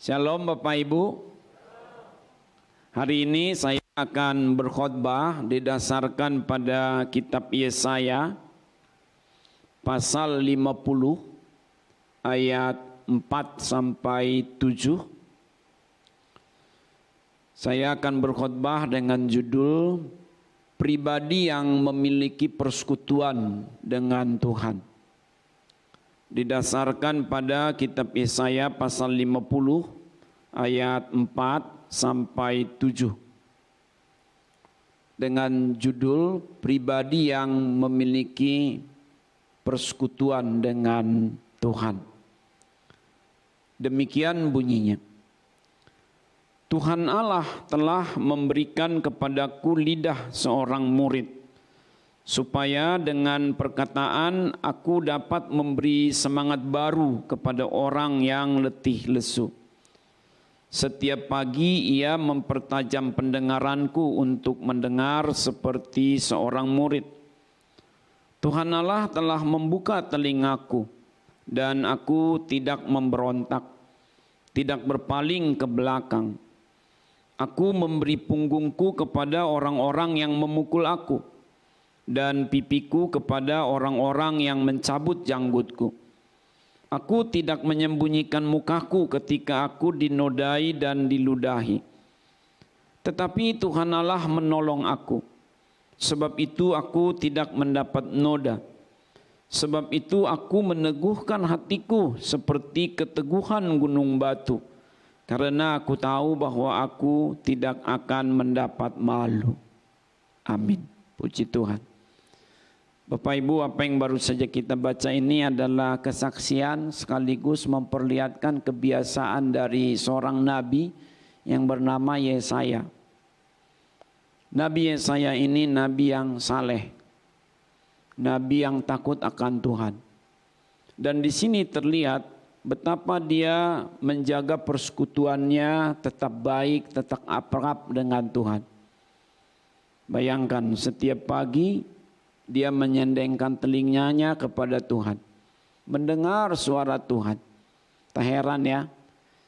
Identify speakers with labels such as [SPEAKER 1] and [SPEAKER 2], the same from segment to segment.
[SPEAKER 1] Shalom Bapak Ibu. Hari ini saya akan berkhotbah didasarkan pada kitab Yesaya pasal 50 ayat 4 sampai 7. Saya akan berkhotbah dengan judul pribadi yang memiliki persekutuan dengan Tuhan. Didasarkan pada kitab Yesaya pasal 50 ayat 4 sampai 7 dengan judul pribadi yang memiliki persekutuan dengan Tuhan. Demikian bunyinya. Tuhan Allah telah memberikan kepadaku lidah seorang murid, supaya dengan perkataan aku dapat memberi semangat baru kepada orang yang letih lesu. Setiap pagi ia mempertajam pendengaranku untuk mendengar seperti seorang murid. Tuhan Allah telah membuka telingaku, dan aku tidak memberontak, tidak berpaling ke belakang. Aku memberi punggungku kepada orang-orang yang memukul aku, dan pipiku kepada orang-orang yang mencabut janggutku. Aku tidak menyembunyikan mukaku ketika aku dinodai dan diludahi. Tetapi Tuhan Allah menolong aku. Sebab itu aku tidak mendapat noda. Sebab itu aku meneguhkan hatiku seperti keteguhan gunung batu. Karena aku tahu bahwa aku tidak akan mendapat malu. Amin. Puji Tuhan. Bapak Ibu, apa yang baru saja kita baca ini adalah kesaksian sekaligus memperlihatkan kebiasaan dari seorang nabi yang bernama Yesaya. Nabi Yesaya ini nabi yang saleh, nabi yang takut akan Tuhan. Dan di sini terlihat betapa dia menjaga persekutuannya tetap baik, tetap akrab dengan Tuhan. Bayangkan setiap pagi dia menyendengkan telinganya kepada Tuhan, mendengar suara Tuhan. Tak heran ya,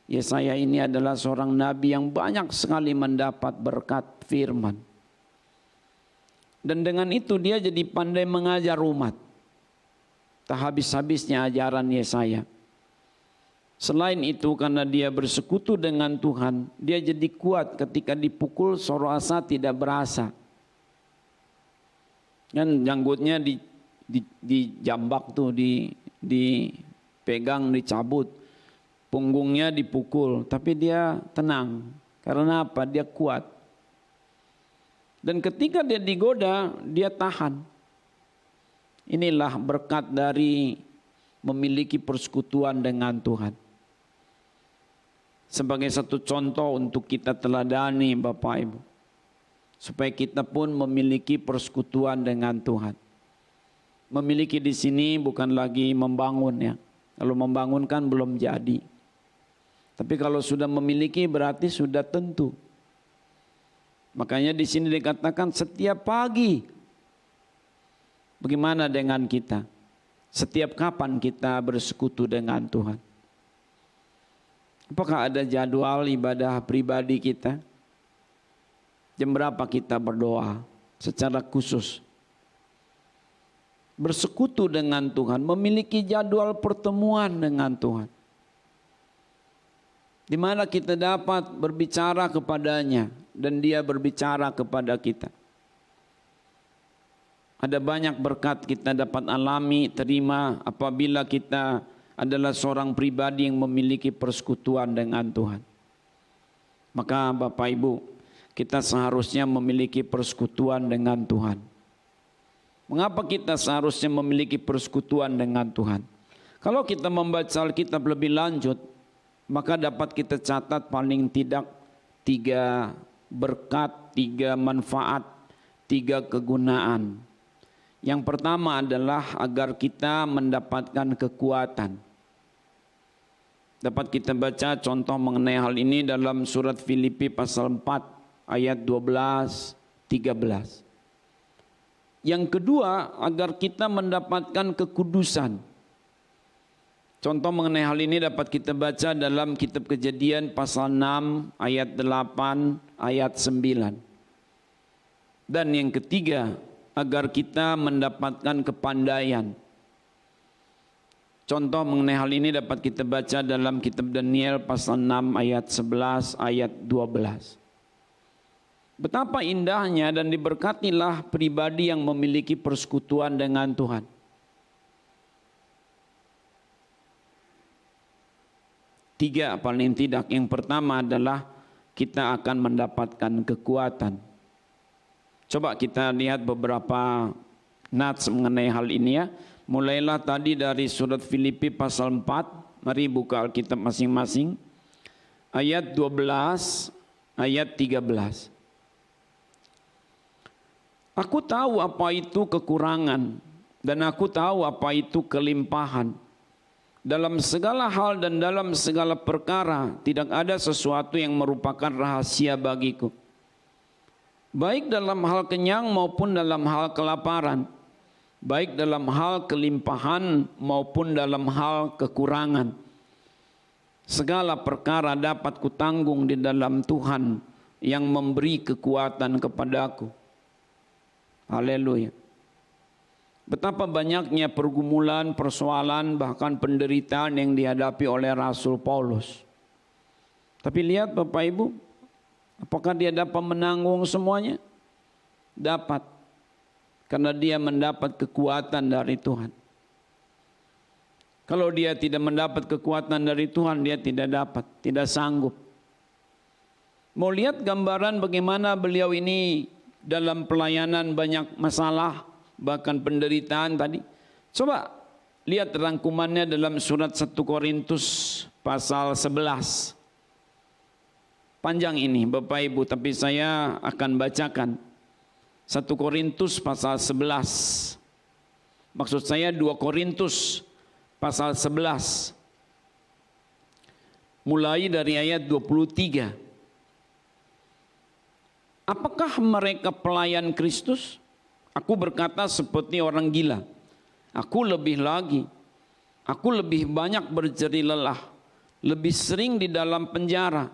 [SPEAKER 1] Yesaya ini adalah seorang nabi yang banyak sekali mendapat berkat firman. Dan dengan itu dia jadi pandai mengajar umat. Tak habis-habisnya ajaran Yesaya. Selain itu, karena dia bersekutu dengan Tuhan, dia jadi kuat ketika dipukul suara asa tidak berasa. Kan janggutnya dijambak tuh, dipegang, dicabut, punggungnya dipukul, tapi dia tenang. Karena apa? Dia kuat. Dan ketika dia digoda, dia tahan. Inilah berkat dari memiliki persekutuan dengan Tuhan. Sebagai satu contoh untuk kita teladani Bapak Ibu, supaya kita pun memiliki persekutuan dengan Tuhan. Memiliki di sini bukan lagi membangun ya. Kalau membangun kan belum jadi. Tapi kalau sudah memiliki berarti sudah tentu. Makanya di sini dikatakan setiap pagi. Bagaimana dengan kita? Setiap kapan kita bersekutu dengan Tuhan? Apakah ada jadwal ibadah pribadi kita? Jam berapa kita berdoa secara khusus? Bersekutu dengan Tuhan, memiliki jadwal pertemuan dengan Tuhan. Di mana kita dapat berbicara kepadanya dan dia berbicara kepada kita. Ada banyak berkat kita dapat alami, terima apabila kita adalah seorang pribadi yang memiliki persekutuan dengan Tuhan. Maka Bapak Ibu, kita seharusnya memiliki persekutuan dengan Tuhan. Mengapa kita seharusnya memiliki persekutuan dengan Tuhan? Kalau kita membaca Alkitab lebih lanjut, maka dapat kita catat paling tidak 3 berkat, 3 manfaat, 3 kegunaan. Yang pertama adalah agar kita mendapatkan kekuatan. Dapat kita baca contoh mengenai hal ini dalam surat Filipi pasal 4 ayat 12, 13. Yang kedua, agar kita mendapatkan kekudusan. Contoh mengenai hal ini dapat kita baca dalam kitab Kejadian pasal 6 ayat 8 ayat 9. Dan yang ketiga, agar kita mendapatkan kepandaian. Contoh mengenai hal ini dapat kita baca dalam kitab Daniel pasal 6 ayat 11 ayat 12. Betapa indahnya dan diberkatilah pribadi yang memiliki persekutuan dengan Tuhan. Tiga paling tidak. Yang pertama adalah kita akan mendapatkan kekuatan. Coba kita lihat beberapa nats mengenai hal ini ya. Mulailah tadi dari surat Filipi pasal 4. Mari buka Alkitab masing-masing. Ayat 12, ayat 13. Aku tahu apa itu kekurangan dan aku tahu apa itu kelimpahan. Dalam segala hal dan dalam segala perkara tidak ada sesuatu yang merupakan rahasia bagiku. Baik dalam hal kenyang maupun dalam hal kelaparan. Baik dalam hal kelimpahan maupun dalam hal kekurangan. Segala perkara dapat kutanggung di dalam Tuhan yang memberi kekuatan kepadaku. Haleluya. Betapa banyaknya pergumulan, persoalan, bahkan penderitaan yang dihadapi oleh Rasul Paulus. Tapi lihat Bapak Ibu, apakah dia dapat menanggung semuanya? Dapat. Karena dia mendapat kekuatan dari Tuhan. Kalau dia tidak mendapat kekuatan dari Tuhan, dia tidak dapat, tidak sanggup. Mau lihat gambaran bagaimana beliau ini dalam pelayanan banyak masalah, bahkan penderitaan tadi. Coba lihat rangkumannya dalam surat 1 Korintus pasal 11. Panjang ini Bapak Ibu, tapi saya akan bacakan. 1 Korintus pasal 11. Maksud saya 2 Korintus pasal 11. Mulai dari ayat 23. Apakah mereka pelayan Kristus? Aku berkata seperti orang gila. Aku lebih lagi. Aku lebih banyak berjerih lelah. Lebih sering di dalam penjara.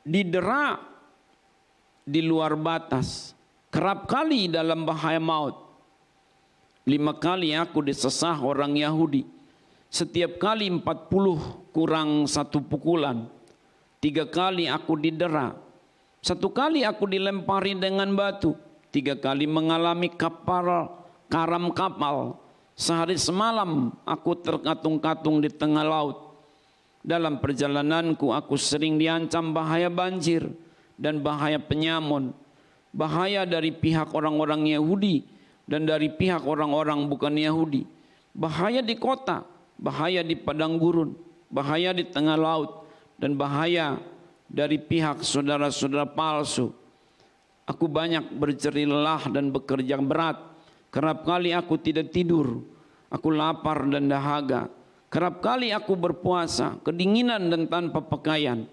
[SPEAKER 1] Didera di luar batas. Kerap kali dalam bahaya maut. 5 kali aku disesah orang Yahudi. Setiap kali 40 kurang 1 pukulan. 3 kali aku didera. 1 kali aku dilempari dengan batu. 3 kali mengalami karam kapal. Sehari semalam aku terkatung-katung di tengah laut. Dalam perjalananku aku sering diancam bahaya banjir dan bahaya penyamun. Bahaya dari pihak orang-orang Yahudi dan dari pihak orang-orang bukan Yahudi. Bahaya di kota, bahaya di padang gurun, bahaya di tengah laut, dan bahaya dari pihak saudara-saudara palsu. Aku banyak berjerih lelah dan bekerja berat. Kerap kali aku tidak tidur. Aku lapar dan dahaga. Kerap kali aku berpuasa, kedinginan dan tanpa pakaian.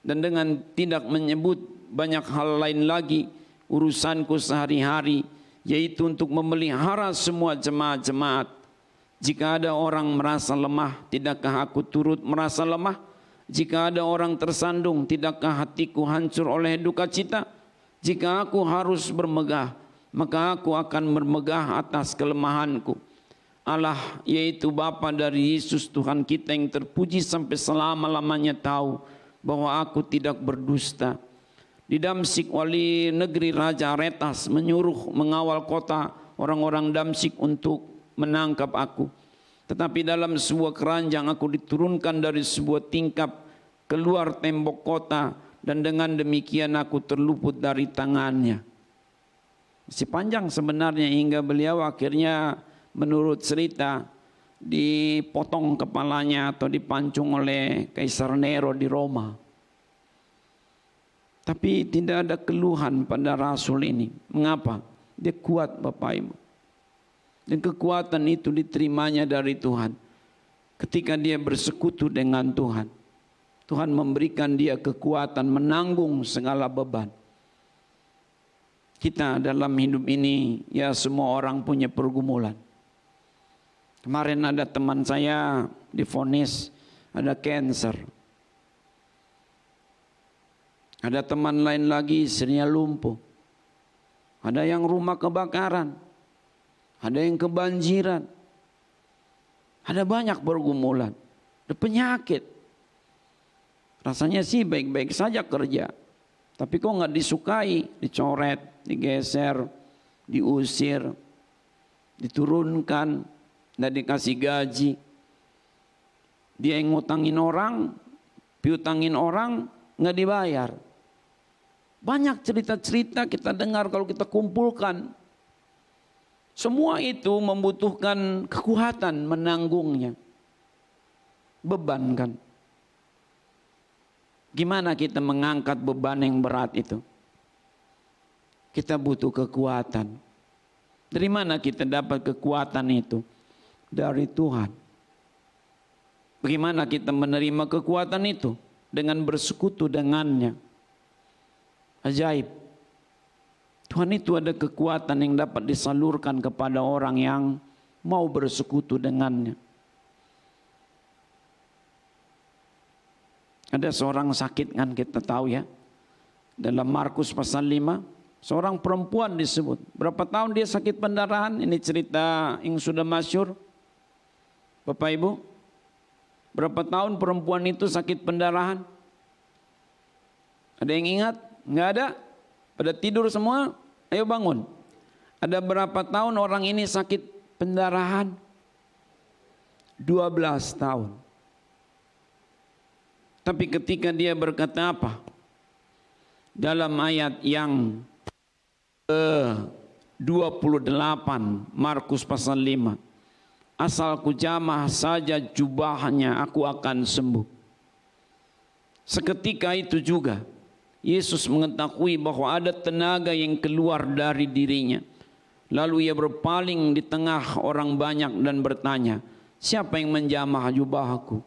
[SPEAKER 1] Dan dengan tidak menyebut banyak hal lain lagi, urusanku sehari-hari, yaitu untuk memelihara semua jemaat-jemaat. Jika ada orang merasa lemah, tidakkah aku turut merasa lemah? Jika ada orang tersandung, tidakkah hatiku hancur oleh duka cita? Jika aku harus bermegah, maka aku akan bermegah atas kelemahanku. Allah, yaitu Bapa dari Yesus Tuhan kita yang terpuji sampai selama-lamanya, tahu bahwa aku tidak berdusta. Di Damsik, wali negeri Raja Aretas menyuruh mengawal kota orang-orang Damsik untuk menangkap aku. Tetapi dalam sebuah keranjang aku diturunkan dari sebuah tingkap keluar tembok kota, dan dengan demikian aku terluput dari tangannya. Masih panjang sebenarnya hingga beliau akhirnya menurut cerita dipotong kepalanya atau dipancung oleh Kaisar Nero di Roma. Tapi tidak ada keluhan pada Rasul ini. Mengapa? Dia kuat Bapak Ibu. Dan kekuatan itu diterimanya dari Tuhan. Ketika dia bersekutu dengan Tuhan. Tuhan memberikan dia kekuatan menanggung segala beban. Kita dalam hidup ini, ya semua orang punya pergumulan. Kemarin ada teman saya divonis ada cancer. Ada teman lain lagi istrinya lumpuh. Ada yang rumah kebakaran. Ada yang kebanjiran. Ada banyak pergumulan. Ada penyakit. Rasanya sih baik-baik saja kerja. Tapi kok nggak disukai, dicoret, digeser, diusir, diturunkan, nggak dikasih gaji. Dia yang ngutangin orang, piutangin orang, nggak dibayar. Banyak cerita-cerita kita dengar kalau kita kumpulkan. Semua itu membutuhkan kekuatan menanggungnya. Beban kan. Gimana kita mengangkat beban yang berat itu? Kita butuh kekuatan. Dari mana kita dapat kekuatan itu? Dari Tuhan. Bagaimana kita menerima kekuatan itu? Dengan bersekutu dengannya. Ajaib. Tuhan itu ada kekuatan yang dapat disalurkan kepada orang yang mau bersekutu dengannya. Ada seorang sakit kan kita tahu ya. Dalam Markus pasal 5, seorang perempuan disebut. Berapa tahun dia sakit pendarahan? Ini cerita yang sudah masyhur. Bapak Ibu, berapa tahun perempuan itu sakit pendarahan? Ada yang ingat? Enggak ada? Pada tidur semua? Ayo bangun. Ada berapa tahun orang ini sakit pendarahan? 12 tahun. Tapi ketika dia berkata apa? Dalam ayat yang ke-28 Markus pasal 5. Asal ku jamah saja jubahnya aku akan sembuh. Seketika itu juga Yesus mengetahui bahwa ada tenaga yang keluar dari dirinya. Lalu ia berpaling di tengah orang banyak dan bertanya, siapa yang menjamah jubahku?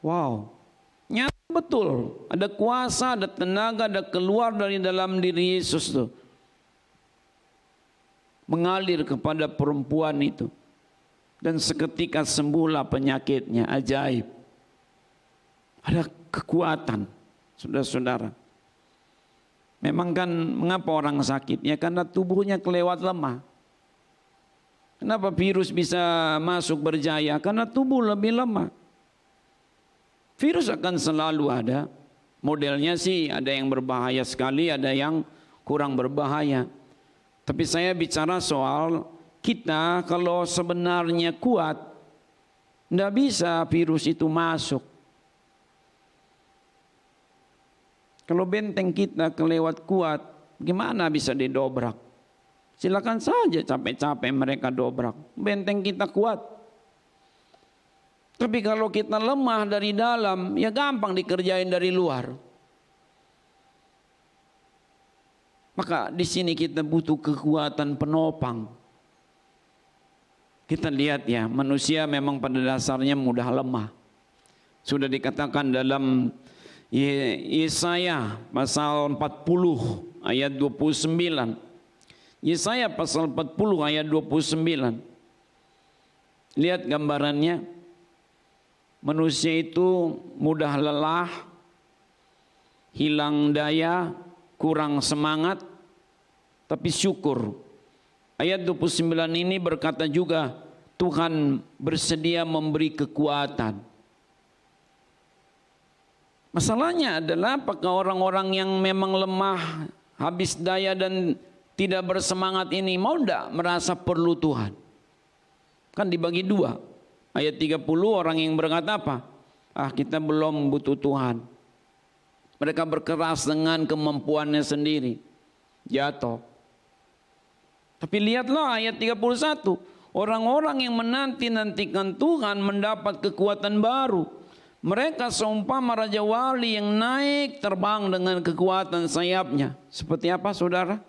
[SPEAKER 1] Wow, nyata betul. Ada kuasa, ada tenaga, ada keluar dari dalam diri Yesus tuh. Mengalir kepada perempuan itu. Dan seketika sembuhlah penyakitnya. Ajaib. Ada kekuatan. Saudara-saudara, memang kan mengapa orang sakit? Ya karena tubuhnya kelewat lemah. Kenapa virus bisa masuk berjaya? Karena tubuh lebih lemah. Virus akan selalu ada. Modelnya sih ada yang berbahaya sekali, ada yang kurang berbahaya. Tapi saya bicara soal kita kalau sebenarnya kuat, tidak bisa virus itu masuk. Kalau benteng kita kelewat kuat, gimana bisa didobrak? Silakan saja capek-capek mereka dobrak. Benteng kita kuat. Tapi kalau kita lemah dari dalam, ya gampang dikerjain dari luar. Maka di sini kita butuh kekuatan penopang. Kita lihat ya, manusia memang pada dasarnya mudah lemah. Sudah dikatakan dalam Yesaya pasal 40 ayat 29. Yesaya pasal 40 ayat 29. Lihat gambarannya. Manusia itu mudah lelah, hilang daya, kurang semangat, tapi syukur. Ayat 29 ini berkata juga, Tuhan bersedia memberi kekuatan. Masalahnya adalah apakah orang-orang yang memang lemah, habis daya dan tidak bersemangat ini mau tidak merasa perlu Tuhan? Kan dibagi dua. Ayat 30 orang yang berkata apa? Kita belum butuh Tuhan. Mereka berkeras dengan kemampuannya sendiri. Jatuh. Tapi lihatlah ayat 31. Orang-orang yang menanti-nantikan Tuhan mendapat kekuatan baru. Mereka seumpama Raja Wali yang naik terbang dengan kekuatan sayapnya. Seperti apa saudara?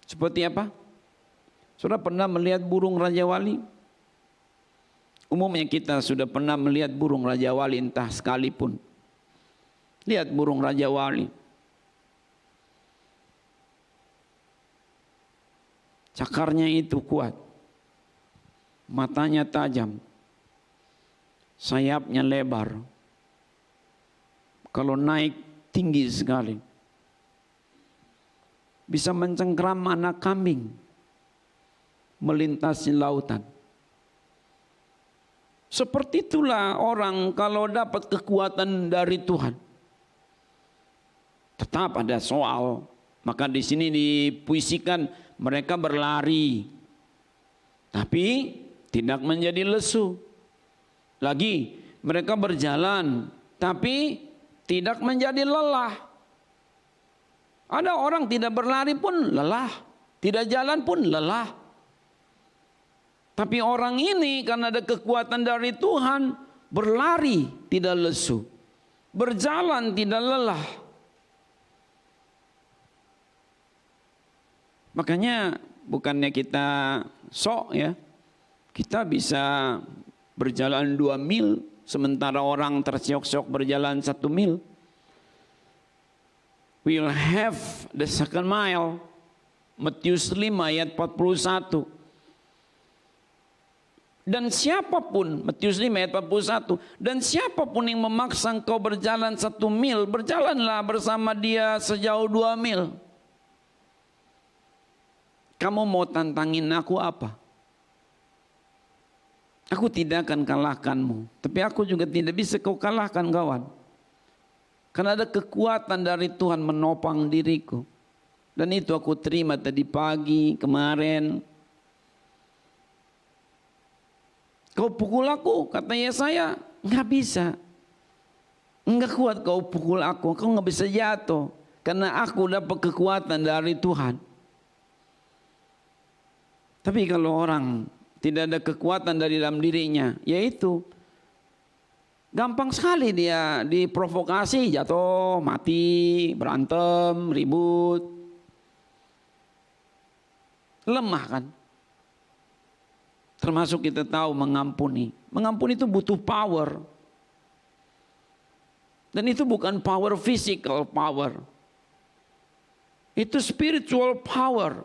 [SPEAKER 1] Seperti apa? Saudara pernah melihat burung Raja Wali? Umumnya kita sudah pernah melihat burung Raja Wali entah sekalipun. Lihat burung Raja Wali. Cakarnya itu kuat. matanya tajam, sayapnya lebar. Kalau naik tinggi sekali, bisa mencengkram anak kambing, melintasi lautan. Seperti itulah orang kalau dapat kekuatan dari Tuhan. Tetap ada soal, maka di sini dipuisikan mereka berlari, tapi tidak menjadi lesu. Lagi mereka berjalan, tapi tidak menjadi lelah. Ada orang tidak berlari pun lelah, tidak jalan pun lelah. Tapi orang ini karena ada kekuatan dari Tuhan, berlari tidak lesu, berjalan tidak lelah. Makanya bukannya kita sok ya, kita bisa berjalan 2 mil, sementara orang tersiok-siok berjalan 1 mil. We'll have the second mile. Matius 5 ayat 41. Dan siapapun, Matius 5 ayat 41, dan siapapun yang memaksa engkau berjalan 1 mil, berjalanlah bersama dia sejauh 2 mil. Kamu mau tantangin aku apa? Aku tidak akan kalahkanmu, tapi aku juga tidak bisa kau kalahkan kawan. Karena ada kekuatan dari Tuhan menopang diriku. Dan itu aku terima tadi pagi, kemarin. Kau pukul aku, kata Yesaya, nggak bisa. Nggak kuat kau pukul aku, kau nggak bisa jatuh. Karena aku dapat kekuatan dari Tuhan. Tapi kalau orang tidak ada kekuatan dari dalam dirinya, yaitu gampang sekali dia diprovokasi, jatuh, mati, berantem, ribut. Lemah kan? Termasuk kita tahu mengampuni. Mengampuni itu butuh power. Dan itu bukan power physical power. Itu spiritual power.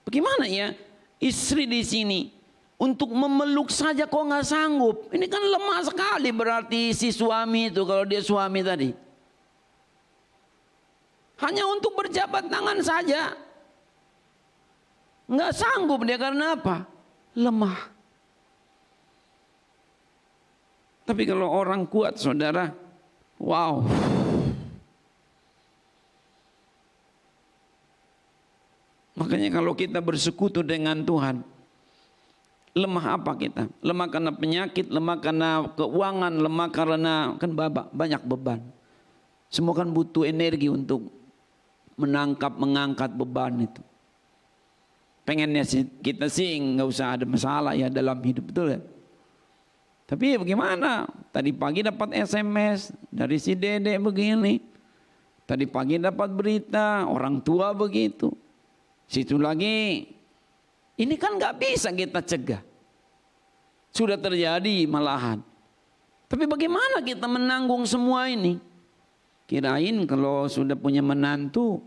[SPEAKER 1] Bagaimana ya? Istri di sini untuk memeluk saja kok nggak sanggup. Ini kan lemah sekali berarti si suami itu kalau dia suami tadi. Hanya untuk berjabat tangan saja. Nggak sanggup dia karena apa? Lemah. Tapi kalau orang kuat saudara, wow. Makanya kalau kita bersekutu dengan Tuhan, lemah apa kita? Lemah karena penyakit, lemah karena keuangan, lemah karena kan banyak beban. Semua kan butuh energi untuk mengangkat beban itu. Pengennya kita sih nggak usah ada masalah ya dalam hidup, betul ya? Tapi bagaimana? Tadi pagi dapat SMS dari si Dede begini. Tadi pagi dapat berita orang tua begitu. Situ lagi, ini kan nggak bisa kita cegah. Sudah terjadi malahan. Tapi bagaimana kita menanggung semua ini? Kirain kalau sudah punya menantu,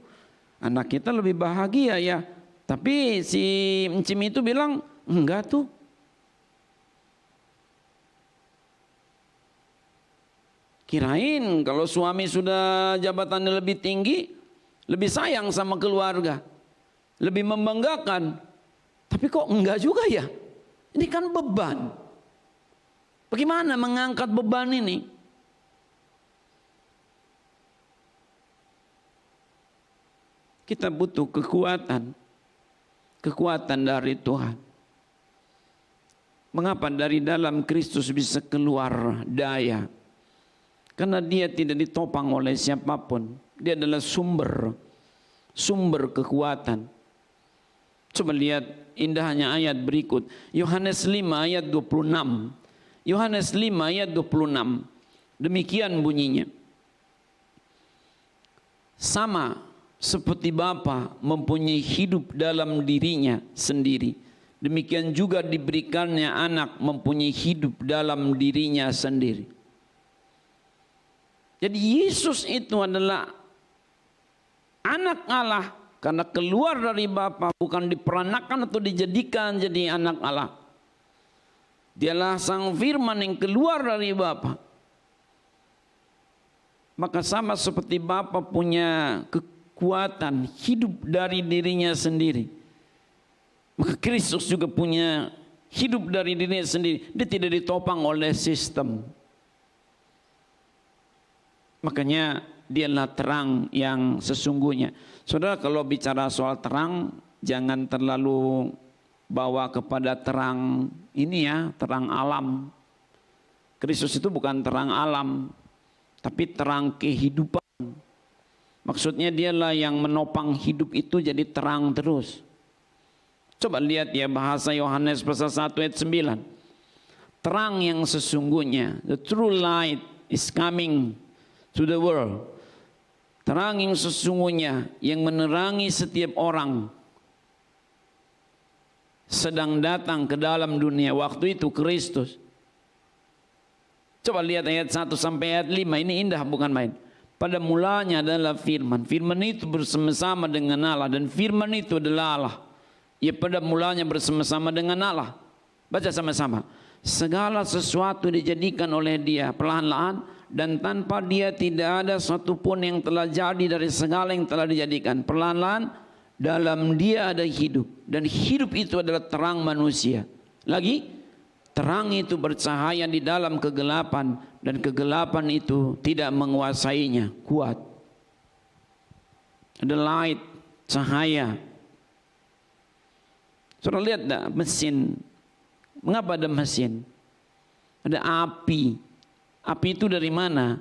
[SPEAKER 1] anak kita lebih bahagia ya. Tapi si Encim itu bilang, enggak tuh. Kirain kalau suami sudah jabatannya lebih tinggi, lebih sayang sama keluarga. Lebih membanggakan, tapi kok enggak juga ya? Ini kan beban. Bagaimana mengangkat beban ini? Kita butuh kekuatan dari Tuhan. Mengapa dari dalam Kristus bisa keluar daya? Karena dia tidak ditopang oleh siapapun. Dia adalah sumber kekuatan. Coba lihat indahnya ayat berikut. Yohanes 5 ayat 26. Yohanes 5 ayat 26. Demikian bunyinya. Sama seperti Bapa mempunyai hidup dalam dirinya sendiri, demikian juga diberikannya anak mempunyai hidup dalam dirinya sendiri. Jadi Yesus itu adalah anak Allah Karena keluar dari Bapa, bukan diperanakan atau dijadikan jadi anak Allah. Dialah sang firman yang keluar dari Bapa. Maka sama seperti Bapa punya kekuatan hidup dari dirinya sendiri, maka Kristus juga punya hidup dari dirinya sendiri. Dia tidak ditopang oleh sistem. Makanya dialah terang yang sesungguhnya. Saudara, kalau bicara soal terang, jangan terlalu bawa kepada terang ini ya, terang alam. Kristus itu bukan terang alam, tapi terang kehidupan. Maksudnya dialah yang menopang hidup itu jadi terang terus. Coba lihat ya bahasa Yohanes pasal 1 ayat 9. Terang yang sesungguhnya, the true light is coming to the world. Terang yang sesungguhnya yang menerangi setiap orang sedang datang ke dalam dunia. Waktu itu Kristus. Coba lihat ayat 1 sampai ayat 5. Ini indah bukan main. Pada mulanya adalah firman. Firman itu bersama-sama dengan Allah. Dan firman itu adalah Allah. Ya, pada mulanya bersama-sama dengan Allah. Baca sama-sama. Segala sesuatu dijadikan oleh Dia perlahan-lahan, dan tanpa Dia tidak ada satupun yang telah jadi dari segala yang telah dijadikan. Perlahan-lahan dalam Dia ada hidup, dan hidup itu adalah terang manusia. Lagi, terang itu bercahaya di dalam kegelapan, dan kegelapan itu tidak menguasainya. Kuat. Ada light, cahaya. Saudara lihat tak mesin? Mengapa ada mesin? Ada api. Api itu dari mana?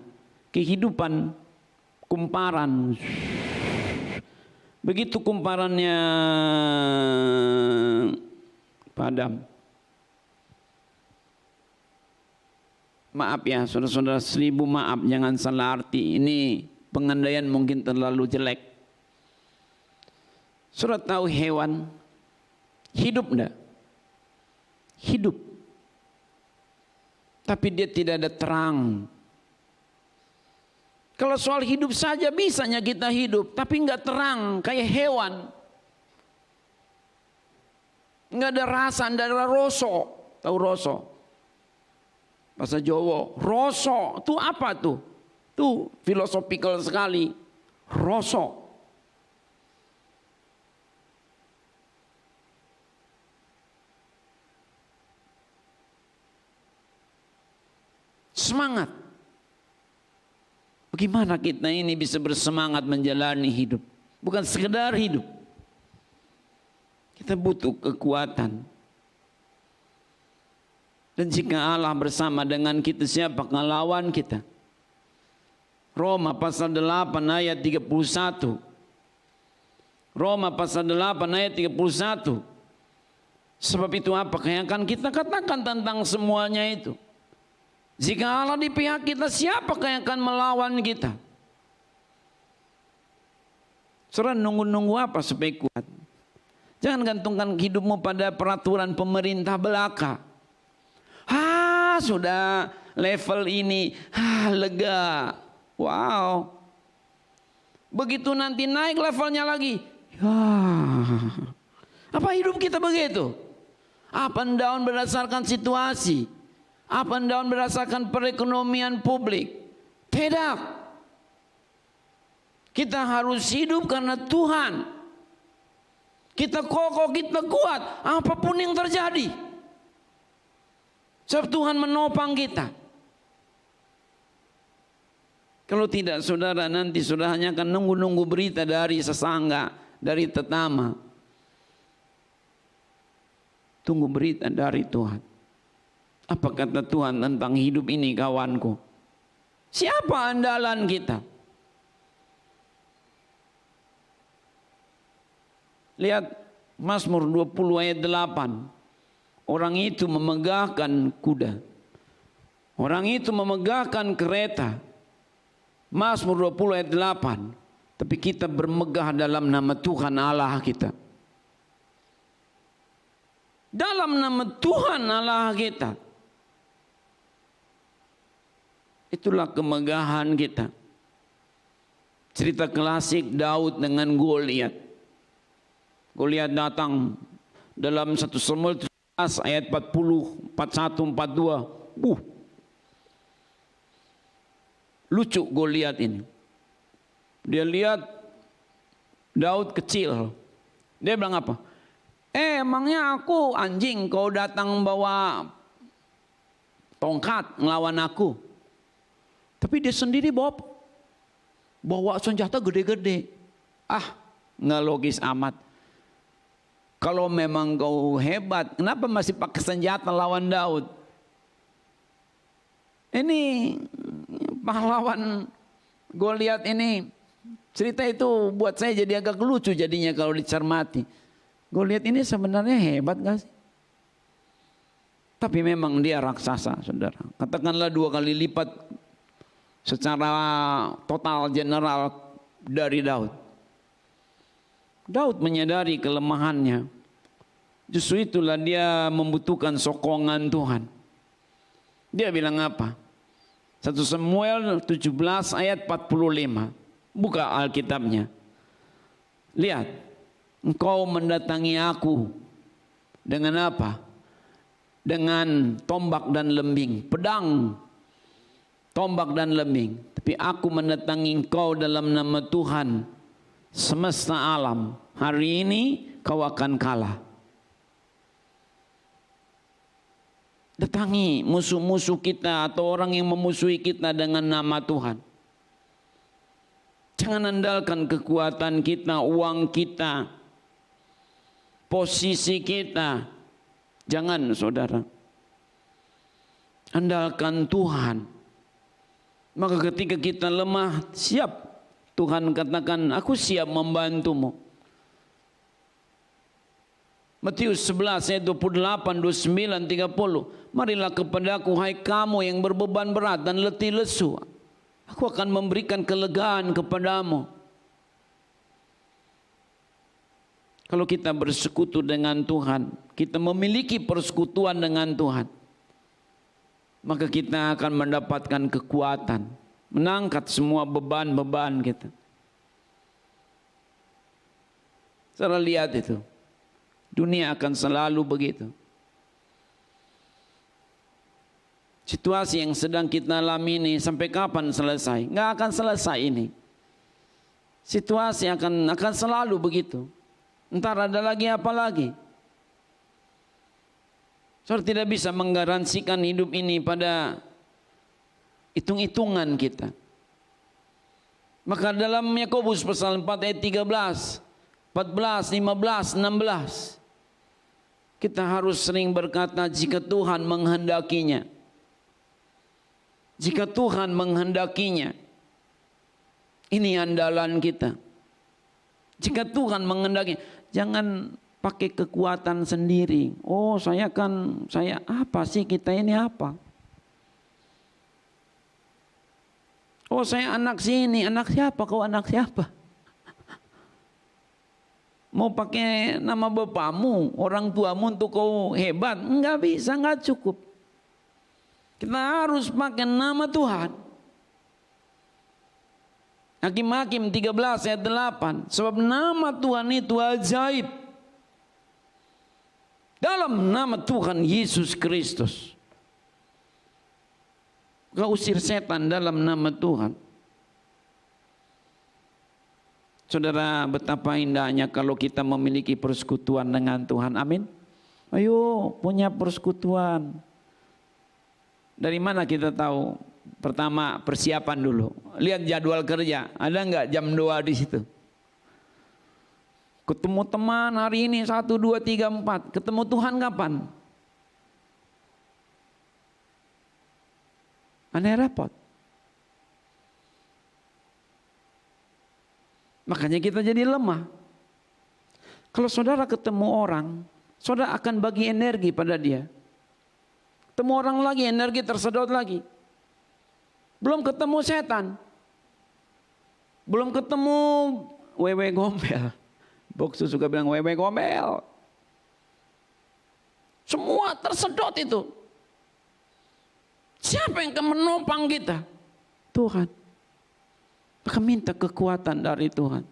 [SPEAKER 1] Kehidupan, kumparan. Begitu kumparannya padam. Maaf ya saudara-saudara, 1000 maaf, jangan salah arti. Ini pengandaian mungkin terlalu jelek. Saudara tahu hewan hidup enggak? Hidup. Tapi dia tidak ada terang. Kalau soal hidup saja bisanya kita hidup, tapi enggak terang kayak hewan. Enggak ada rasa, enggak ada rasa. Tahu rasa? Bahasa Jawa, rasa itu apa tuh? Itu filosofikal sekali. Rasa. Semangat. Bagaimana kita ini bisa bersemangat menjalani hidup? Bukan sekedar hidup. Kita butuh kekuatan. Dan jika Allah bersama dengan kita, siapa lawan kita? Roma pasal 8 ayat 31. Roma pasal 8 ayat 31. Sebab itu apa yang akan kita katakan tentang semuanya itu? Jika Allah di pihak kita, siapakah yang akan melawan kita? Saudara, nunggu-nunggu apa supaya kuat? Jangan gantungkan hidupmu pada peraturan pemerintah belaka. Sudah level ini, lega. Wow. Begitu nanti naik levelnya lagi. Apa hidup kita begitu? Up and down berdasarkan situasi. Up and down berdasarkan perekonomian publik. Tidak. Kita harus hidup karena Tuhan. Kita kokoh, kita kuat, apapun yang terjadi. Sebab Tuhan menopang kita. Kalau tidak, saudara, nanti saudara hanya akan nunggu-nunggu berita dari sesangga, dari tetama. Tunggu berita dari Tuhan. Apa kata Tuhan tentang hidup ini, kawanku? Siapa andalan kita? Lihat Mazmur 20 ayat 8. Orang itu memegahkan kuda. Orang itu memegahkan kereta. Mazmur 20 ayat 8. Tapi kita bermegah dalam nama Tuhan Allah kita. Dalam nama Tuhan Allah kita. Itulah kemegahan kita. Cerita klasik Daud dengan Goliat. Goliat datang dalam 1 Samuel 17 ayat 40, 41, 42. Lucu Goliat ini. Dia lihat Daud kecil. Dia bilang apa? Emangnya aku anjing kau datang bawa tongkat ngelawan aku? Tapi dia sendiri bawa senjata gede-gede. Nggak logis amat. Kalau memang kau hebat, kenapa masih pakai senjata lawan Daud? Ini pahlawan Goliat ini, cerita itu buat saya jadi agak lucu jadinya kalau dicermati. Goliat ini sebenarnya hebat gak sih? Tapi memang dia raksasa, saudara. Katakanlah 2 kali lipat secara total general dari Daud. Daud menyadari kelemahannya. Justru itulah dia membutuhkan sokongan Tuhan. Dia bilang apa? 1 Samuel 17 ayat 45. Buka Alkitabnya. Lihat. Engkau mendatangi aku dengan apa? Dengan tombak dan lembing, pedang, tombak dan lembing. Tapi aku mendatangi engkau dalam nama Tuhan semesta alam. Hari ini kau akan kalah. Datangi musuh-musuh kita atau orang yang memusuhi kita dengan nama Tuhan. Jangan andalkan kekuatan kita, uang kita, posisi kita. Jangan, saudara. Andalkan Tuhan. Maka ketika kita lemah, siap. Tuhan katakan, aku siap membantumu. Matius 11 ayat 28, 29, 30. Marilah kepadaku hai kamu yang berbeban berat dan letih lesu. Aku akan memberikan kelegaan kepadamu. Kalau kita bersekutu dengan Tuhan, kita memiliki persekutuan dengan Tuhan, maka kita akan mendapatkan kekuatan, mengangkat semua beban-beban kita. Saudara lihat itu, dunia akan selalu begitu. Situasi yang sedang kita alami ini sampai kapan selesai? Nggak akan selesai ini. Situasi akan selalu begitu. Entar ada lagi apa lagi? Saudara tidak bisa menggaransikan hidup ini pada hitung-hitungan kita. Maka dalam Yakobus pasal 4 ayat 13, 14, 15, 16, kita harus sering berkata jika Tuhan menghendakinya. Jika Tuhan menghendakinya, ini andalan kita. Jika Tuhan menghendaki, jangan pakai kekuatan sendiri. Oh, saya apa sih, kita ini apa? Oh, saya anak sini, anak siapa? Kau anak siapa? Mau pakai nama bapamu, orang tuamu untuk kau hebat? Enggak bisa, enggak cukup. Kita harus pakai nama Tuhan. Hakim-Hakim 13 ayat 8. Sebab nama Tuhan itu ajaib. Dalam nama Tuhan Yesus Kristus. Kau usir setan dalam nama Tuhan. Saudara, betapa indahnya kalau kita memiliki persekutuan dengan Tuhan. Amin. Ayo punya persekutuan. Dari mana kita tahu? Pertama, persiapan dulu. Lihat jadwal kerja. Ada enggak jam 2 di situ? Ketemu teman hari ini 1, 2, 3, 4. Ketemu Tuhan kapan? Aneh repot. Makanya kita jadi lemah. Kalau saudara ketemu orang, saudara akan bagi energi pada dia. Ketemu orang lagi, energi tersedot lagi. Belum ketemu setan. Belum ketemu wewe gombel. Boksu suka bilang wewe gombel. Semua tersedot itu. Siapa yang akan menopang kita? Tuhan. Maka minta kekuatan dari Tuhan.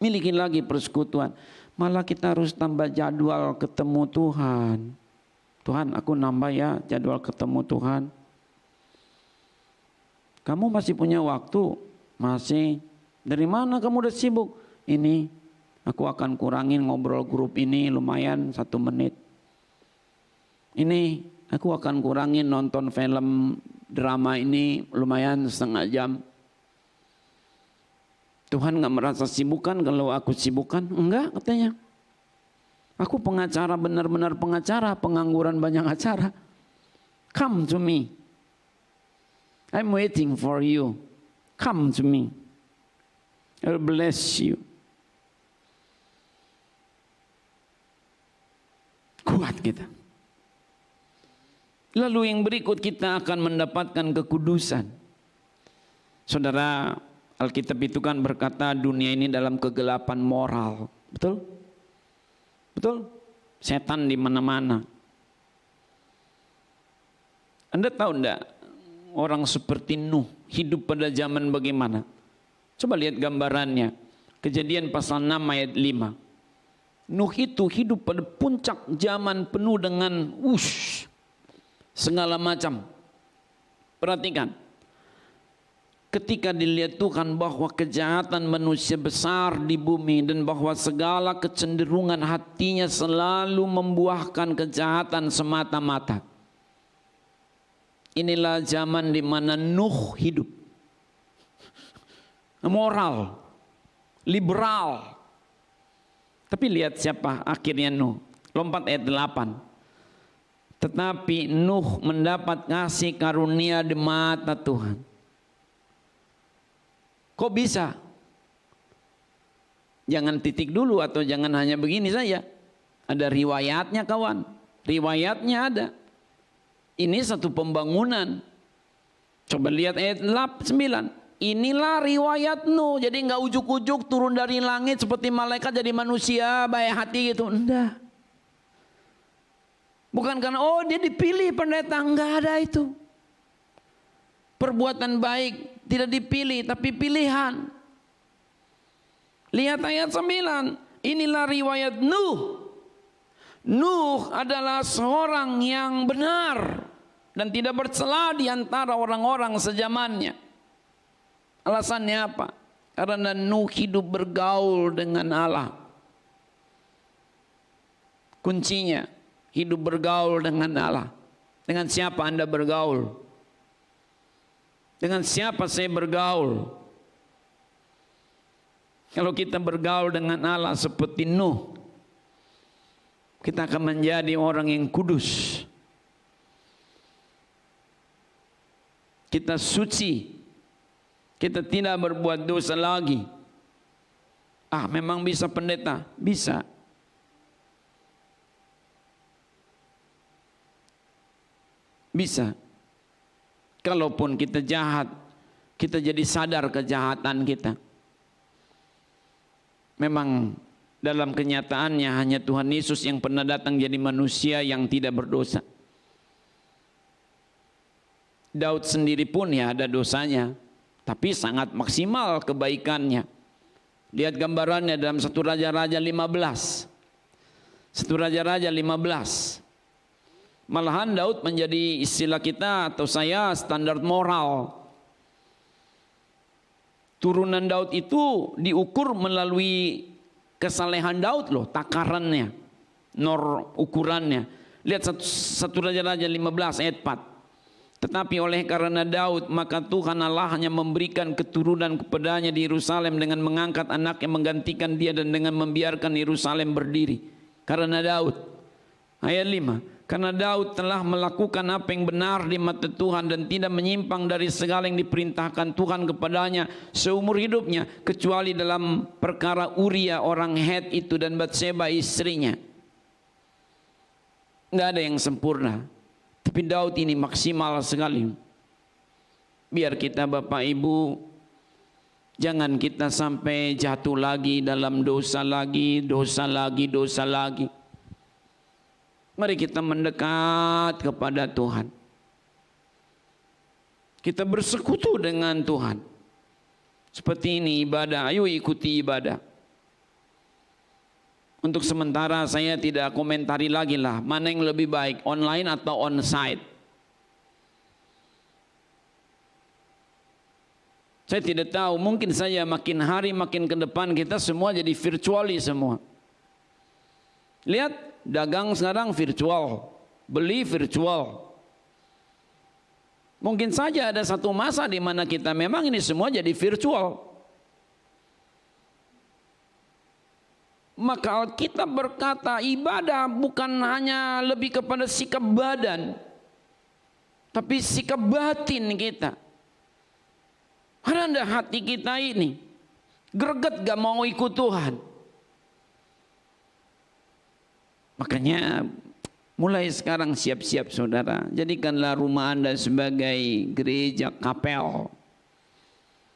[SPEAKER 1] Miliki lagi persekutuan. Malah kita harus tambah jadwal ketemu Tuhan. Tuhan, aku nambah ya jadwal ketemu Tuhan. Kamu masih punya waktu? Masih. Dari mana kamu udah sibuk? Ini, aku akan kurangin ngobrol grup ini lumayan 1 menit. Ini, aku akan kurangin nonton film drama ini lumayan 1/2 jam. Tuhan gak merasa sibukkan kalau aku sibukkan? Enggak katanya. Aku pengacara, benar-benar pengacara, pengangguran banyak acara. Come to me. I'm waiting for you. Come to me. I'll bless you. Kuat kita. Lalu yang berikut kita akan mendapatkan kekudusan. Saudara, Alkitab itu kan berkata dunia ini dalam kegelapan moral. Betul? Betul? Setan di mana-mana. Anda tahu enggak orang seperti Nuh hidup pada zaman bagaimana? Coba lihat gambarannya. Kejadian pasal 6 ayat 5. Nuh itu hidup pada puncak zaman penuh dengan segala macam. Perhatikan. Ketika dilihat Tuhan bahwa kejahatan manusia besar di bumi dan bahwa segala kecenderungan hatinya selalu membuahkan kejahatan semata-mata. Inilah zaman di mana Nuh hidup. Moral, liberal. Tapi lihat siapa akhirnya Nuh. Lompat ayat 8. Tetapi Nuh mendapat kasih karunia di mata Tuhan. Kok bisa? Jangan titik dulu atau jangan hanya begini saja. Ada riwayatnya kawan. Riwayatnya ada. Ini satu pembangunan. Coba lihat ayat 9. Inilah riwayat Nuh. Jadi enggak ujuk-ujuk turun dari langit seperti malaikat jadi manusia baik hati gitu. Enggak. Bukan karena dia dipilih pendeta. Enggak ada itu. Perbuatan baik tidak dipilih tapi pilihan. Lihat ayat 9. Inilah riwayat Nuh. Nuh adalah seorang yang benar dan tidak bercela di antara orang-orang sezamannya. Alasannya apa? Karena Nuh hidup bergaul dengan Allah. Kuncinya hidup bergaul dengan Allah. Dengan siapa Anda bergaul? Dengan siapa saya bergaul? Kalau kita bergaul dengan Allah seperti Nuh, kita akan menjadi orang yang kudus. Kita suci. Kita tidak berbuat dosa lagi. Memang bisa pendeta? Bisa. Bisa. Kalaupun kita jahat, kita jadi sadar kejahatan kita. Memang dalam kenyataannya hanya Tuhan Yesus yang pernah datang jadi manusia yang tidak berdosa. Daud sendiri pun ya ada dosanya, tapi sangat maksimal kebaikannya. Lihat gambarannya dalam 1 Raja-Raja 15. 1 Raja-Raja 15. Malahan Daud menjadi istilah kita atau saya standar moral. Turunan Daud itu diukur melalui kesalehan Daud loh, takarannya, ukurannya. Lihat 1 Raja-Raja 15 ayat 4. Tetapi oleh karena Daud, maka Tuhan Allah hanya memberikan keturunan kepadanya di Yerusalem dengan mengangkat anak yang menggantikan dia dan dengan membiarkan Yerusalem berdiri. Karena Daud. Ayat 5. Karena Daud telah melakukan apa yang benar di mata Tuhan dan tidak menyimpang dari segala yang diperintahkan Tuhan kepadanya seumur hidupnya, kecuali dalam perkara Uria orang Het itu dan Batseba istrinya. Tidak ada yang sempurna. Tapi Daud ini maksimal sekali. Biar kita Bapak Ibu, jangan kita sampai jatuh lagi dalam dosa lagi, dosa lagi, dosa lagi. Mari kita mendekat kepada Tuhan. Kita bersekutu dengan Tuhan. Seperti ini ibadah, ayo ikuti ibadah. Untuk sementara saya tidak komentari lagi lah, mana yang lebih baik, online atau onsite. Saya tidak tahu, mungkin saya makin hari makin ke depan kita semua jadi virtuali semua. Lihat, dagang sekarang virtual, beli virtual. Mungkin saja ada satu masa di mana kita memang ini semua jadi virtual. Maka Alkitab berkata ibadah bukan hanya lebih kepada sikap badan, tapi sikap batin kita. Ada hati kita ini greget gak mau ikut Tuhan. Makanya mulai sekarang siap-siap saudara, jadikanlah rumah Anda sebagai gereja kapel.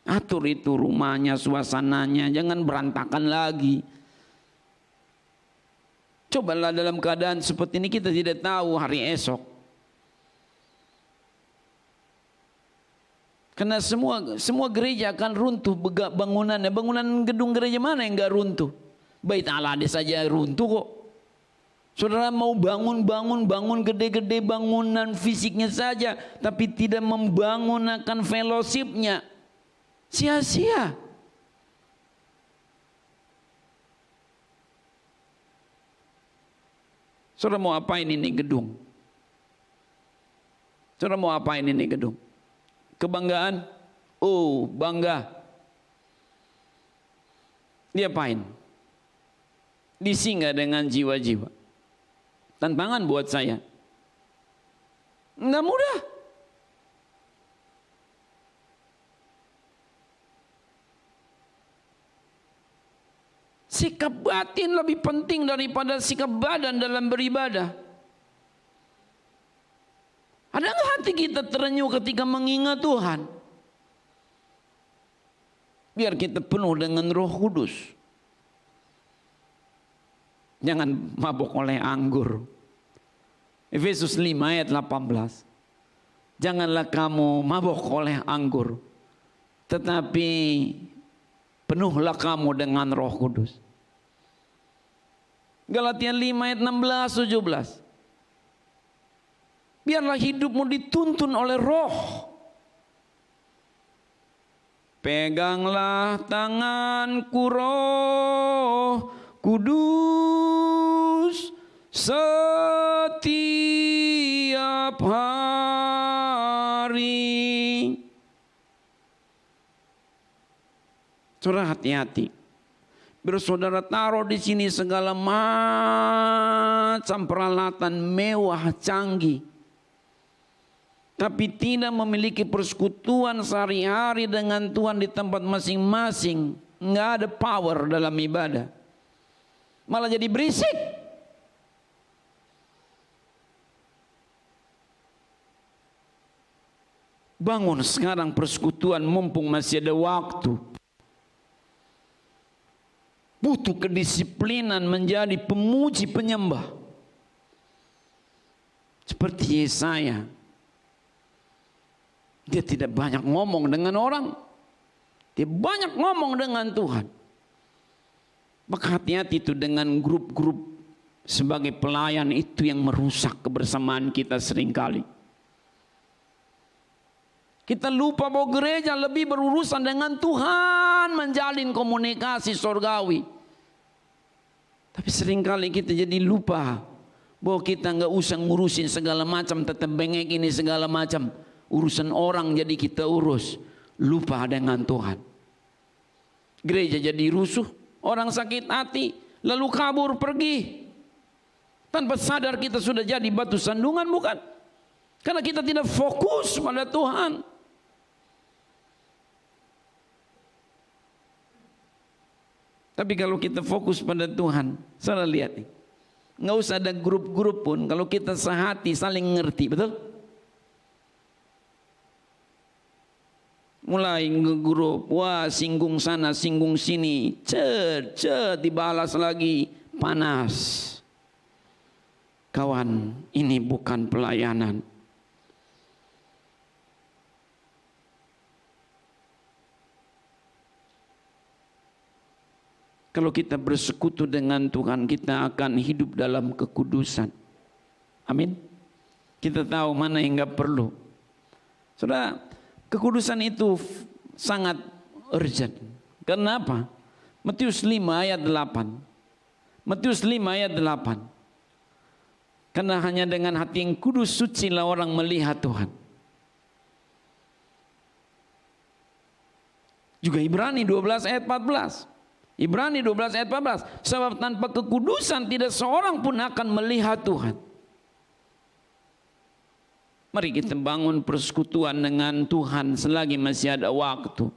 [SPEAKER 1] Atur itu rumahnya, suasananya, jangan berantakan lagi. Cobalah dalam keadaan seperti ini, kita tidak tahu hari esok. Karena semua gereja akan runtuh bangunannya. Bangunan gedung gereja mana yang enggak runtuh? Bait Allah saja runtuh kok. Saudara mau bangun gede-gede bangunan fisiknya saja, tapi tidak membangun akan fellowshipnya, sia-sia. Saudara mau apain ini gedung? Saudara mau apain ini gedung? Kebanggaan? Oh, bangga. Diapain? Disinggah dengan jiwa-jiwa. Tantangan buat saya. Enggak mudah. Sikap batin lebih penting daripada sikap badan dalam beribadah. Adakah hati kita terenyuh ketika mengingat Tuhan? Biar kita penuh dengan Roh Kudus. Jangan mabuk oleh anggur. Efesus 5 ayat 18. Janganlah kamu mabuk oleh anggur, tetapi penuhlah kamu dengan Roh Kudus. Galatia 5 ayat 16 17. Biarlah hidupmu dituntun oleh Roh. Peganglah tanganku Roh Kudus setiap hari. Saudara hati-hati. Biar saudara taruh di sini segala macam peralatan mewah canggih, tapi tidak memiliki persekutuan sehari-hari dengan Tuhan di tempat masing-masing, nggak ada power dalam ibadah, malah jadi berisik. Bangun sekarang persekutuan mumpung masih ada waktu. Butuh kedisiplinan menjadi pemuji penyembah. Seperti Yesaya. Dia tidak banyak ngomong dengan orang. Dia banyak ngomong dengan Tuhan. Maka hati-hati itu dengan grup-grup sebagai pelayan, itu yang merusak kebersamaan kita seringkali. Kita lupa bahwa gereja lebih berurusan dengan Tuhan, menjalin komunikasi surgawi. Tapi seringkali kita jadi lupa bahwa kita nggak usah ngurusin segala macam, tetap bengek ini segala macam. Urusan orang jadi kita urus. Lupa dengan Tuhan. Gereja jadi rusuh, orang sakit hati, lalu kabur pergi. Tanpa sadar kita sudah jadi batu sandungan, bukan? Karena kita tidak fokus pada Tuhan. Tapi kalau kita fokus pada Tuhan, salah lihat nih, nggak usah ada grup-grup pun. Kalau kita sehati saling ngerti, betul? Mulai ngegrup, wah singgung sana, singgung sini, dibalas lagi, panas. Kawan, ini bukan pelayanan. Kalau kita bersekutu dengan Tuhan, kita akan hidup dalam kekudusan. Amin. Kita tahu mana yang enggak perlu. Saudara, kekudusan itu sangat urgent. Kenapa? Matius 5 ayat 8. Matius 5 ayat 8. Karena hanya dengan hati yang kudus suci lah orang melihat Tuhan. Juga Ibrani 12 ayat 14. Ibrani 12 ayat 14. Sebab tanpa kekudusan tidak seorang pun akan melihat Tuhan. Mari kita bangun persekutuan dengan Tuhan selagi masih ada waktu.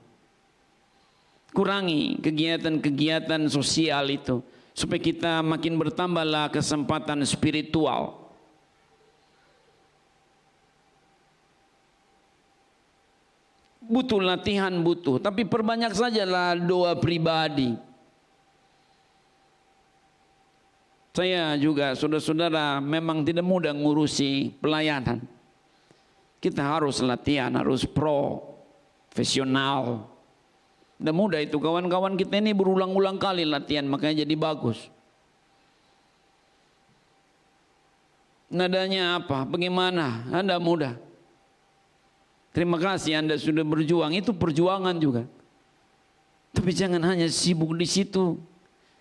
[SPEAKER 1] Kurangi kegiatan-kegiatan sosial itu, supaya kita makin bertambahlah kesempatan spiritual. Butuh latihan, butuh, tapi perbanyak sajalah doa pribadi. Saya juga, saudara-saudara, memang tidak mudah ngurusi pelayanan. Kita harus latihan, harus profesional. Tidak mudah itu, kawan-kawan kita ini berulang-ulang kali latihan, makanya jadi bagus. Nadanya apa? Bagaimana? Anda mudah. Terima kasih Anda sudah berjuang, itu perjuangan juga. Tapi jangan hanya sibuk di situ.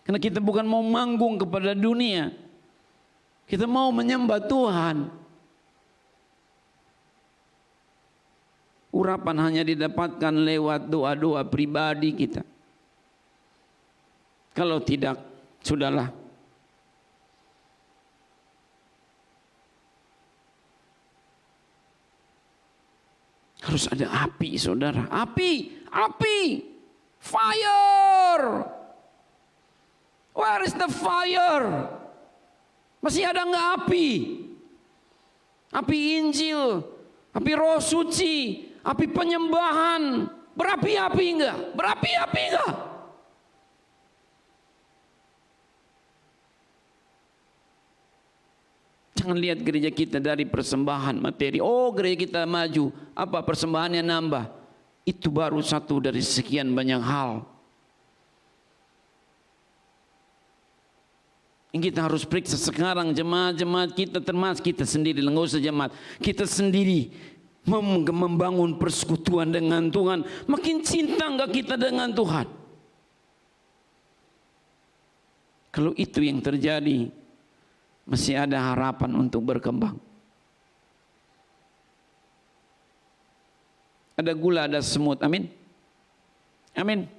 [SPEAKER 1] Karena kita bukan mau manggung kepada dunia. Kita mau menyembah Tuhan. Urapan hanya didapatkan lewat doa-doa pribadi kita. Kalau tidak, sudahlah. Harus ada api, saudara. Api, api, fire. Where is the fire? Masih ada nggak api? Api Injil, api Roh Suci, api penyembahan. Berapi-api enggak? Berapi-api enggak? Jangan lihat gereja kita dari persembahan materi. Oh, gereja kita maju, apa persembahannya nambah? Itu baru satu dari sekian banyak hal. Yang kita harus periksa sekarang, jemaat-jemaat kita, termasuk kita sendiri, enggak usah jemaat, kita sendiri membangun persekutuan dengan Tuhan. Makin cinta enggak kita dengan Tuhan? Kalau itu yang terjadi, masih ada harapan untuk berkembang. Ada gula, ada semut, amin. Amin.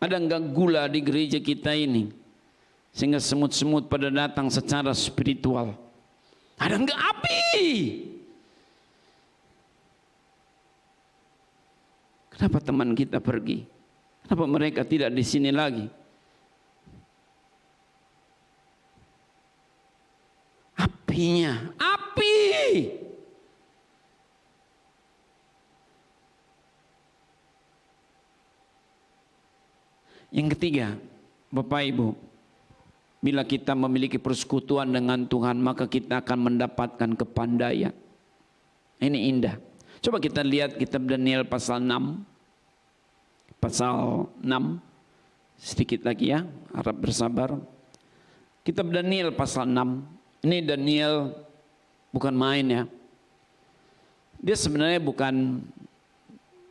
[SPEAKER 1] Ada enggak gula di gereja kita ini? Sehingga semut-semut pada datang secara spiritual. Ada enggak api? Kenapa teman kita pergi? Kenapa mereka tidak di sini lagi? Apinya, api. Yang ketiga, Bapak Ibu, bila kita memiliki persekutuan dengan Tuhan, maka kita akan mendapatkan kepandaian. Ini indah. Coba kita lihat kitab Daniel pasal 6. Pasal 6. Sedikit lagi ya, harap bersabar. Kitab Daniel pasal 6. Ini Daniel bukan main ya. Dia sebenarnya bukan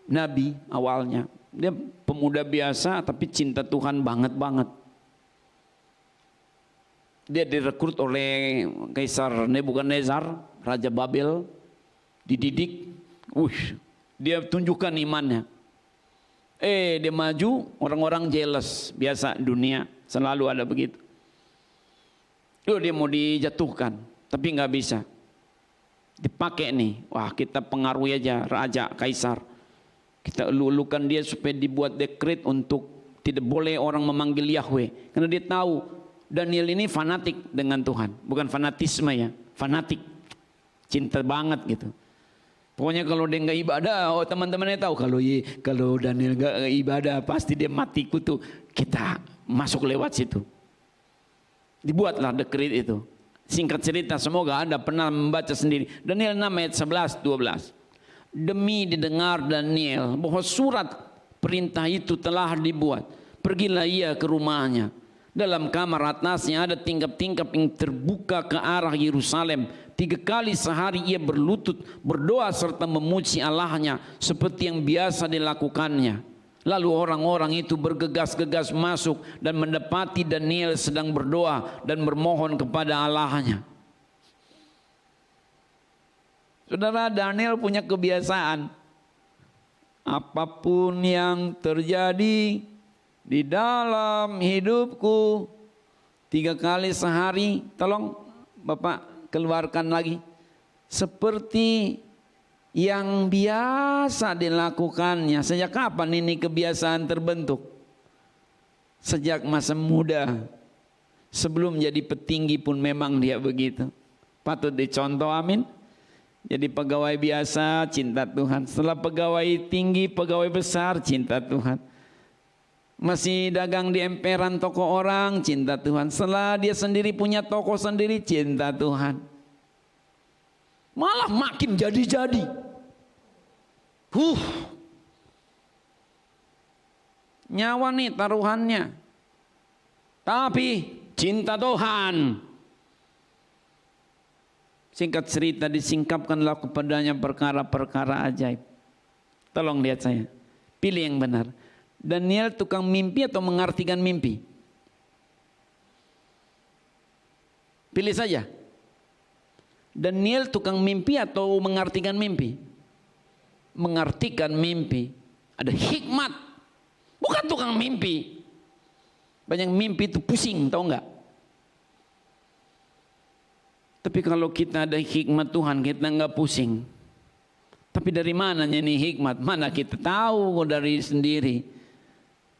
[SPEAKER 1] nabi awalnya. Dia pemuda biasa tapi cinta Tuhan banget-banget. Dia direkrut oleh Kaisar Nebukadnezar, Raja Babel, dididik, dia tunjukkan imannya. Dia maju, orang-orang jealous, biasa dunia selalu ada begitu. Dia mau dijatuhkan, tapi nggak bisa. Dipakai nih, wah kita pengaruhi aja Raja Kaisar. Kita elu-elukan dia supaya dibuat dekret untuk tidak boleh orang memanggil Yahweh, karena dia tahu Daniel ini fanatik dengan Tuhan, bukan fanatisme ya, fanatik, cinta banget gitu. Pokoknya kalau dia nggak ibadah, teman-temannya tahu kalau Daniel nggak ibadah pasti dia mati kutu. Kita masuk lewat situ. Dibuatlah dekret itu. Singkat cerita, semoga Anda pernah membaca sendiri. Daniel 6 ayat 11-12. Demi didengar Daniel bahwa surat perintah itu telah dibuat, Pergilah ia ke rumahnya. Dalam kamar atasnya ada tingkap-tingkap yang terbuka ke arah Yerusalem. 3 kali sehari ia berlutut, berdoa serta memuji Allahnya seperti yang biasa dilakukannya. Lalu orang-orang itu bergegas-gegas masuk dan mendapati Daniel sedang berdoa dan bermohon kepada Allahnya. Saudara, Daniel punya kebiasaan. Apapun yang terjadi di dalam hidupku, 3 kali sehari, tolong Bapak keluarkan lagi. Seperti yang biasa dilakukannya. Sejak kapan ini kebiasaan terbentuk? Sejak masa muda. Sebelum jadi petinggi pun memang dia begitu. Patut dicontoh, amin. Jadi pegawai biasa, cinta Tuhan. Setelah pegawai tinggi, pegawai besar, cinta Tuhan. Masih dagang di emperan toko orang, cinta Tuhan. Setelah dia sendiri punya toko sendiri, cinta Tuhan. Malah makin jadi-jadi. Nyawa nih taruhannya. Tapi cinta Tuhan. Singkat cerita, disingkapkanlah kepadanya perkara-perkara ajaib. Tolong lihat saya. Pilih yang benar. Daniel tukang mimpi atau mengartikan mimpi? Pilih saja. Daniel tukang mimpi atau mengartikan mimpi? Mengartikan mimpi. Ada hikmat. Bukan tukang mimpi. Banyak mimpi itu pusing, tahu enggak? Tapi kalau kita ada hikmat Tuhan, kita enggak pusing. Tapi dari mananya nih hikmat? Mana kita tahu dari sendiri.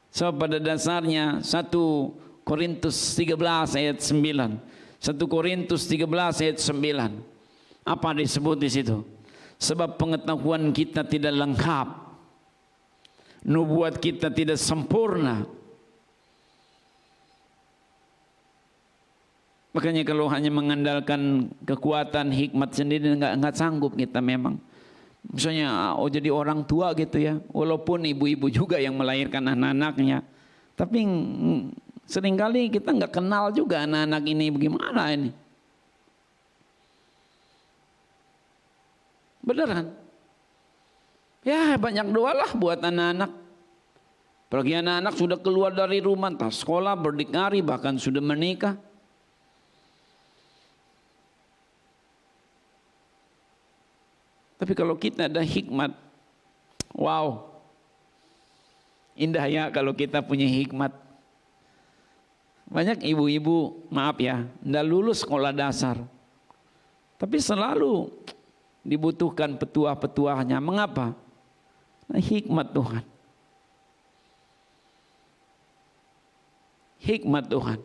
[SPEAKER 1] So pada dasarnya 1 Korintus 13 ayat 9. 1 Korintus 13 ayat 9. Apa disebut di situ? Sebab pengetahuan kita tidak lengkap. Nubuat kita tidak sempurna. Makanya kalau hanya mengandalkan kekuatan hikmat sendiri enggak sanggup kita memang. Misalnya jadi orang tua gitu ya, walaupun ibu-ibu juga yang melahirkan anak-anaknya, tapi seringkali kita nggak kenal juga anak-anak ini bagaimana ini. Beneran. Ya banyak doalah buat anak-anak. Apalagi anak-anak sudah keluar dari rumah, entah sekolah, berdikari, bahkan sudah menikah. Tapi kalau kita ada hikmat, wow, indah ya kalau kita punya hikmat. Banyak ibu-ibu, maaf ya, tidak lulus sekolah dasar. Tapi selalu dibutuhkan petuah-petuahnya. Mengapa? Nah, hikmat Tuhan. Hikmat Tuhan.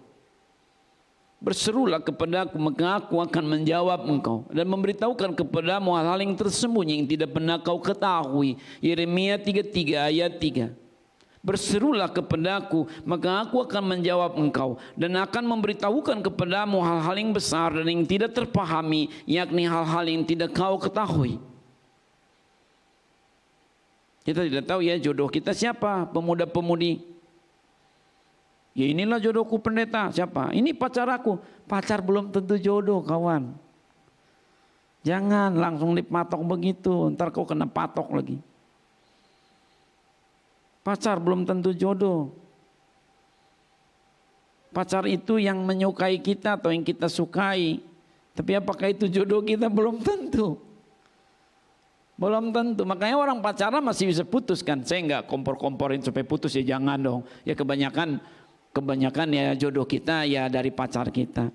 [SPEAKER 1] Berserulah kepadaku, maka aku akan menjawab engkau dan memberitahukan kepadamu hal-hal yang tersembunyi yang tidak pernah kau ketahui. Yeremia 33 ayat 3. Berserulah kepadaku, maka aku akan menjawab engkau dan akan memberitahukan kepadamu hal-hal yang besar dan yang tidak terpahami, yakni hal-hal yang tidak kau ketahui. Kita tidak tahu ya jodoh kita siapa, pemuda-pemudi. Ya inilah jodohku pendeta, siapa? Ini pacar aku. Pacar belum tentu jodoh, kawan. Jangan langsung dipatok begitu, ntar kau kena patok lagi. Pacar belum tentu jodoh. Pacar itu yang menyukai kita atau yang kita sukai. Tapi apakah itu jodoh kita? Belum tentu. Belum tentu. Makanya orang pacaran masih bisa putus kan. Saya enggak kompor-komporin supaya putus ya, jangan dong. Ya kebanyakan ya jodoh kita ya dari pacar kita.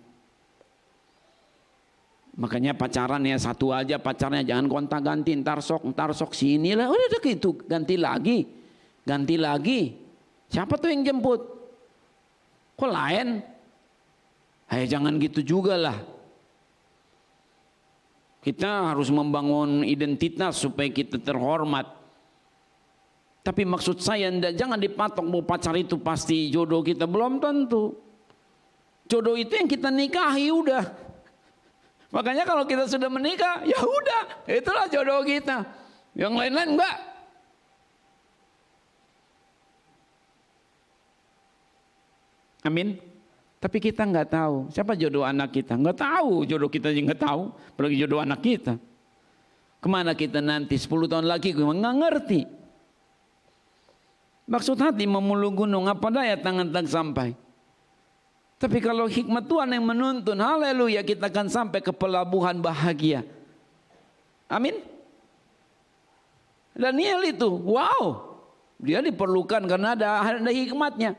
[SPEAKER 1] Makanya pacaran ya satu aja pacarnya, jangan gonta-ganti, ntar sok sini lah. Udah gitu, ganti lagi. Siapa tuh yang jemput? Kok lain? Hai jangan gitu juga lah. Kita harus membangun identitas supaya kita terhormat. Tapi maksud saya jangan dipatok bahwa pacar itu pasti jodoh kita, belum tentu. Jodoh itu yang kita nikahi udah. Makanya kalau kita sudah menikah, ya udah, itulah jodoh kita. Yang lain-lain enggak. Amin. Tapi kita nggak tahu siapa jodoh anak kita. Nggak tahu, jodoh kita juga nggak tahu, apalagi jodoh anak kita. Kemana kita nanti 10 tahun lagi, gue nggak ngerti. Maksud hati memulung gunung, apa daya tangan tak sampai. Tapi kalau hikmat Tuhan yang menuntun, haleluya, kita akan sampai ke pelabuhan bahagia. Amin. Daniel itu, wow, dia diperlukan karena ada hikmatnya.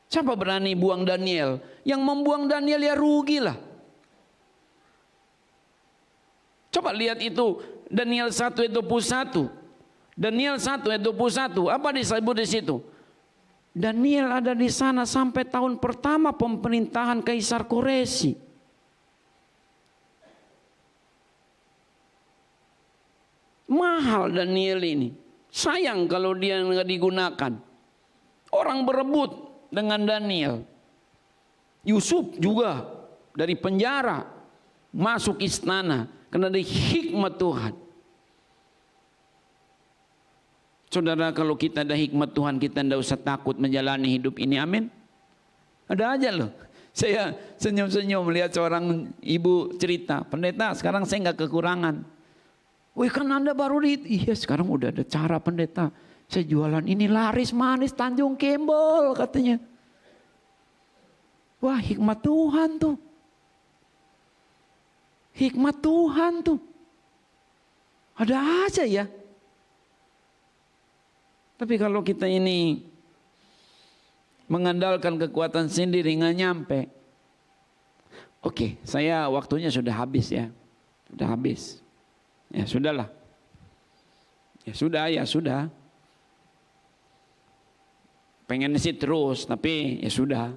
[SPEAKER 1] Siapa berani buang Daniel? Yang membuang Daniel ya rugilah. Coba lihat itu Daniel 1 ayat 21. Daniel 1 ayat 21. Apa disebut di situ? Daniel ada di sana sampai tahun pertama pemerintahan Kaisar Koresi. Mahal Daniel ini. Sayang kalau dia nggak digunakan. Orang berebut dengan Daniel. Yusuf juga dari penjara masuk istana karena ada hikmat Tuhan. Saudara, kalau kita ada hikmat Tuhan, kita tidak usah takut menjalani hidup ini. Amin. Ada aja loh. Saya senyum-senyum melihat seorang ibu cerita, pendeta, sekarang saya nggak kekurangan. Wih, kan Anda baru iya sekarang udah ada cara pendeta. Saya jualan ini laris manis Tanjung Kembol katanya. Wah, hikmat Tuhan tuh. Hikmat Tuhan tuh. Ada aja ya. Tapi kalau kita ini mengandalkan kekuatan sendiri nggak nyampe. Oke, saya waktunya sudah habis ya. Sudah habis. Ya sudahlah. Ya sudah. Pengen sih terus, tapi ya sudah.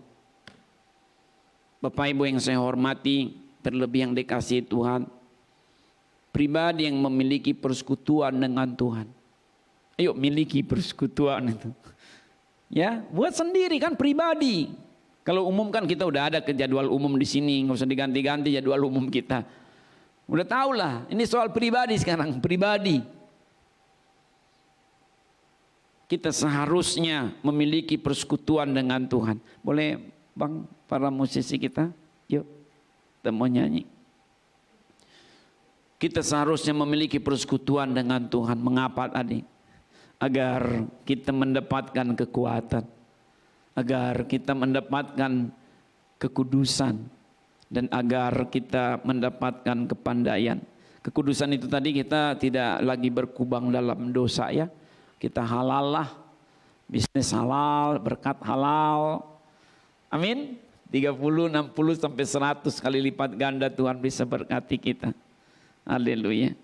[SPEAKER 1] Bapak Ibu yang saya hormati, terlebih yang dikasihi Tuhan, pribadi yang memiliki persekutuan dengan Tuhan. Ayo miliki persekutuan itu. Ya, buat sendiri kan pribadi. Kalau umum kan kita udah ada ke jadwal umum di sini, nggak usah diganti-ganti jadwal umum kita. Udah tahu lah, ini soal pribadi sekarang, pribadi. Kita seharusnya memiliki persekutuan dengan Tuhan. Boleh Bang, para musisi kita, yuk kita mau nyanyi. Kita seharusnya memiliki persekutuan dengan Tuhan. Mengapa tadi? Agar kita mendapatkan kekuatan, agar kita mendapatkan kekudusan, dan agar kita mendapatkan kepandaian. Kekudusan itu tadi kita tidak lagi berkubang dalam dosa ya. Kita halal lah, bisnis halal, berkat halal. Amin. 30, 60 sampai 100 kali lipat ganda Tuhan bisa berkati kita. Haleluya.